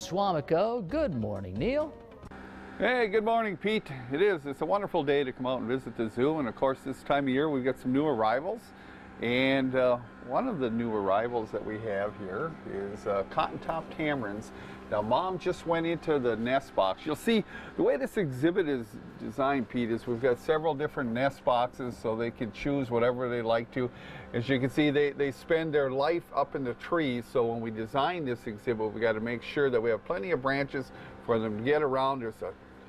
Suamico. Good morning, Neil. Hey, good morning, Pete. It is. It's a wonderful day to come out and visit the zoo. And of course, this time of year, we've got some new arrivals. And one of the new arrivals that we have here is cotton-top tamarins. Now, Mom just went into the nest box. You'll see the way this exhibit is designed, Pete, is we've got several different nest boxes so they can choose whatever they like to. As you can see, they spend their life up in the trees. So when we design this exhibit, we got to make sure that we have plenty of branches for them to get around. There's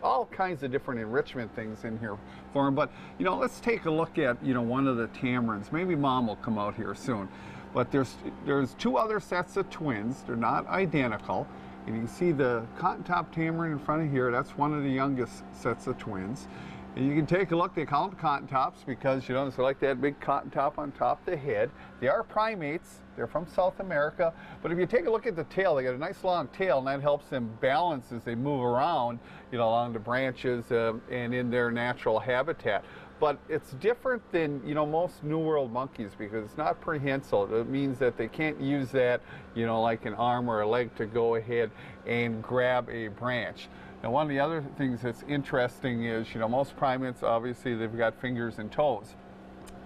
all kinds of different enrichment things in here for them. But, you know, let's take a look at, one of the tamarins. Maybe Mom will come out here soon. But there's two other sets of twins. They're not identical. And you can see the cotton-top tamarin in front of here. That's one of the youngest sets of twins. And you can take a look. They call them cotton tops because, it's like that big cotton top on top of the head. They are primates. They're from South America. But if you take a look at the tail, they got a nice long tail, and that helps them balance as they move around, along the branches and in their natural habitat. But it's different than, most New World monkeys because it's not prehensile. It means that they can't use that, like an arm or a leg to go ahead and grab a branch. Now, one of the other things that's interesting is, most primates, obviously, they've got fingers and toes.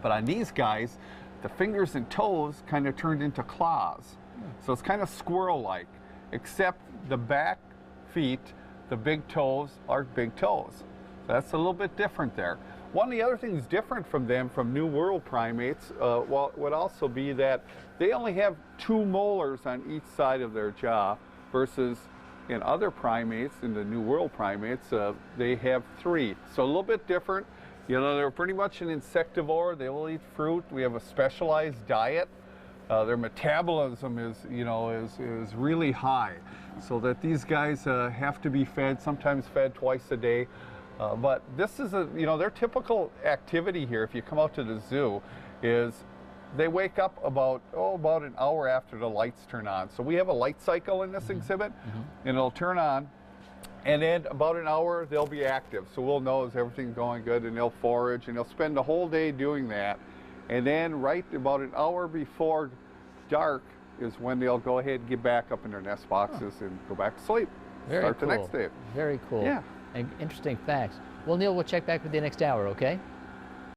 But on these guys, the fingers and toes kind of turned into claws. So it's kind of squirrel-like, except the back feet, the big toes are big toes. So that's a little bit different there. One of the other things different from them, from New World primates, would also be that they only have 2 molars on each side of their jaw, versus in other primates, in the New World primates, they have 3. So a little bit different. They're pretty much an insectivore. They will eat fruit. We have a specialized diet. Their metabolism is really high, so that these guys have to be fed, sometimes fed twice a day. But this is their typical activity here, if you come out to the zoo, is they wake up about an hour after the lights turn on. So we have a light cycle in this exhibit, and it'll turn on, and then about an hour they'll be active. So we'll know is everything going good, and they'll forage, and they'll spend the whole day doing that. And then right about an hour before dark is when they'll go ahead and get back up in their nest boxes and go back to sleep. Very Start cool. the next day. Very cool. Yeah. And interesting facts. Well, Neil, we'll check back with you next hour, okay?